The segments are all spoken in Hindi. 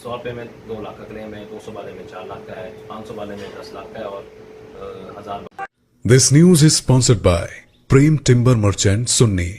100 रुपये में 2 लाख का क्लेम है, 200 वाले में 4 लाख का है, 500 वाले में 10 लाख का है और 1000। This news is sponsored by Prem timber merchant Sunni.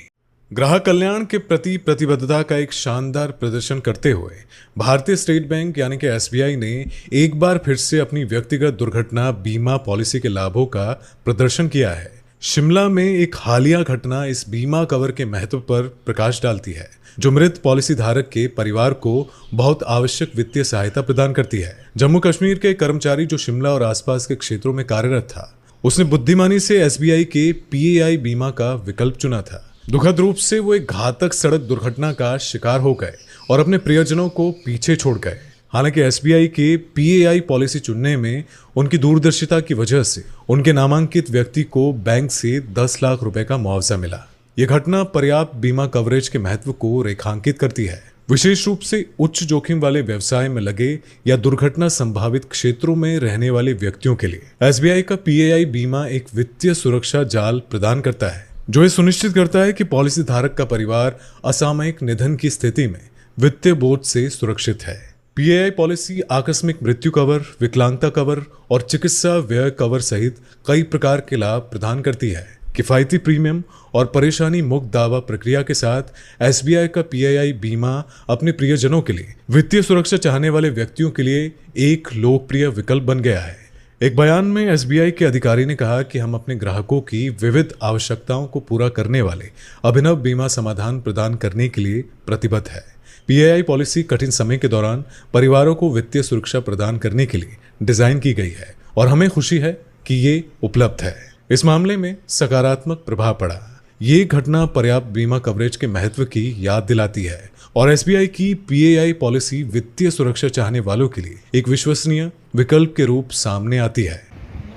ग्राहक कल्याण के प्रति प्रतिबद्धता का एक शानदार प्रदर्शन करते हुए भारतीय स्टेट बैंक यानी कि एसबीआई ने एक बार फिर से अपनी व्यक्तिगत दुर्घटना बीमा पॉलिसी के लाभों का प्रदर्शन किया है। शिमला में एक हालिया घटना इस बीमा कवर के महत्व पर प्रकाश डालती है, जो मृत पॉलिसी धारक के परिवार को बहुत आवश्यक वित्तीय सहायता प्रदान करती है। जम्मू कश्मीर के कर्मचारी जो शिमला और आसपास के क्षेत्रों में कार्यरत था, उसने बुद्धिमानी से एसबीआई के पीएआई बीमा का विकल्प चुना था। दुखद रूप से वो एक घातक सड़क दुर्घटना का शिकार हो गए और अपने प्रियजनों को पीछे छोड़ गए। हालांकि एसबीआई के पीएआई पॉलिसी चुनने में उनकी दूरदर्शिता की वजह से उनके नामांकित व्यक्ति को बैंक से 10 लाख रुपए का मुआवजा मिला। यह घटना पर्याप्त बीमा कवरेज के महत्व को रेखांकित करती है, विशेष रूप से उच्च जोखिम वाले व्यवसाय में लगे या दुर्घटना संभावित क्षेत्रों में रहने वाले व्यक्तियों के लिए। एसबीआई का पीएआई बीमा एक वित्तीय सुरक्षा जाल प्रदान करता है, जो ये सुनिश्चित करता है कि पॉलिसी धारक का परिवार असामयिक निधन की स्थिति में वित्तीय बोझ से सुरक्षित है। पीएआई पॉलिसी आकस्मिक मृत्यु कवर, विकलांगता कवर और चिकित्सा व्यय कवर सहित कई प्रकार के लाभ प्रदान करती है। किफायती प्रीमियम और परेशानी मुक्त दावा प्रक्रिया के साथ एसबीआई का पीएआई बीमा अपने प्रियजनों के लिए, वित्तीय सुरक्षा चाहने वाले व्यक्तियों के लिए एक लोकप्रिय विकल्प बन गया है। एक बयान में एसबीआई के अधिकारी ने कहा कि हम अपने ग्राहकों की विविध आवश्यकताओं को पूरा करने वाले अभिनव बीमा समाधान प्रदान करने के लिए प्रतिबद्ध है। पीएआई पॉलिसी कठिन समय के दौरान परिवारों को वित्तीय सुरक्षा प्रदान करने के लिए डिजाइन की गई है और हमें खुशी है कि ये उपलब्ध है। इस मामले में सकारात्मक प्रभाव पड़ा। ये घटना पर्याप्त बीमा कवरेज के महत्व की याद दिलाती है और एसबीआई की पीएआई पॉलिसी वित्तीय सुरक्षा चाहने वालों के लिए एक विश्वसनीय विकल्प के रूप सामने आती है।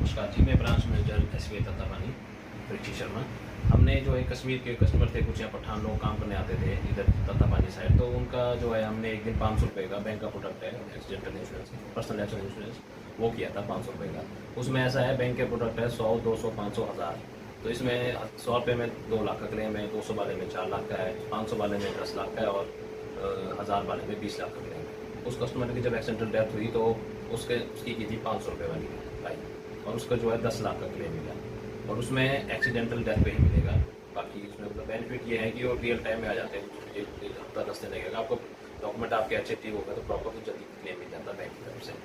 नमस्कार जी, मैं branch manager SBI Tattapani Parikshit Sharma. हमने जो है कश्मीर के कस्टमर थे, कुछ यहाँ पठान लोग काम करने आते थे इधर तत्तापानी साइड, तो उनका जो है हमने एक दिन 500 रुपये का बैंक का प्रोडक्ट है accidental insurance, personal accident insurance, वो किया था 500 रुपये का। उसमें ऐसा है बैंक के प्रोडक्ट है 100, 200, 500, 1000। तो इसमें 100 रुपये में 2 लाख का क्लेम है, 200 वाले में 4 लाख का है, 500 वाले में 10 लाख का है और 1000 वाले में 20 लाख का क्लेम है। उस कस्टमर की जब एक्सीडेंटल डेथ हुई तो उसकी की थी 500 रुपये वाली बाइक, और उसका जो है 10 लाख का क्लेम मिला और उसमें एक्सीडेंटल डेथ पे ही मिलेगा। बाकी उसमें मतलब बेनिफिट ये है कि वो रियल टाइम में आ जाते हैं, एक हफ्ता 10 दिन लगेगा। आपको डॉक्यूमेंट आपके अच्छे ठीक होगा तो प्रॉपर तो जल्दी क्लेम मिल जाता है बैंक की तरफ से।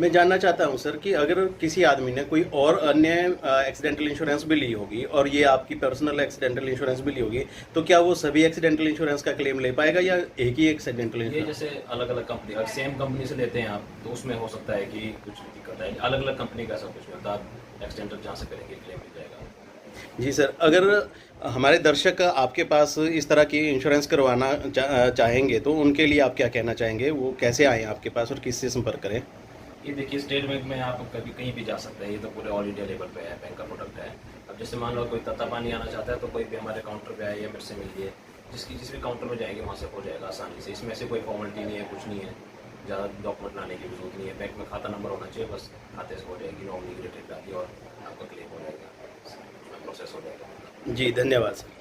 मैं जानना चाहता हूं सर कि अगर किसी आदमी ने कोई और अन्य एक्सीडेंटल इंश्योरेंस भी ली होगी और ये आपकी पर्सनल एक्सीडेंटल इंश्योरेंस भी ली होगी, तो क्या वो सभी एक्सीडेंटल इंश्योरेंस का क्लेम ले पाएगा या एक ही एक्सीडेंटल ये इंश्योरेंस? जैसे अलग अलग कंपनी, अगर सेम कंपनी से लेते हैं आप तो उसमें हो सकता है कि कुछ दिक्कत है। अलग अलग कंपनी का सब कुछ होता है, आप एक्सीडेंटल जहाँ से करेंगे क्लेम मिल जाएगा। जी सर, अगर हमारे दर्शक आपके पास इस तरह की इंश्योरेंस करवाना चाहेंगे तो उनके लिए आप क्या कहना चाहेंगे? वो कैसे आएँ आपके पास और किससे संपर्क करें? ये देखिए, स्टेट बैंक में आप कभी कहीं भी जा सकते हैं, ये तो पूरे ऑल इंडिया लेवल पे है, बैंक का प्रोडक्ट है। अब जैसे मान लो कोई तत्तापानी आना चाहता है तो कोई भी हमारे काउंटर पे आए या मेरे से मिलिए, जिस भी काउंटर में जाएंगे वहाँ से हो जाएगा आसानी से। इसमें से कोई फॉर्मेलिटी नहीं है, कुछ नहीं है, ज़्यादा डॉक्यूमेंट लाने की जरूरत नहीं है। बैंक में खाता नंबर होना चाहिए, बस खाते से हो जाएगी, नॉमिनी रिलेटेड डालिए और आपका क्लेम हो जाएगा, प्रोसेस हो जाएगा। जी धन्यवाद सर।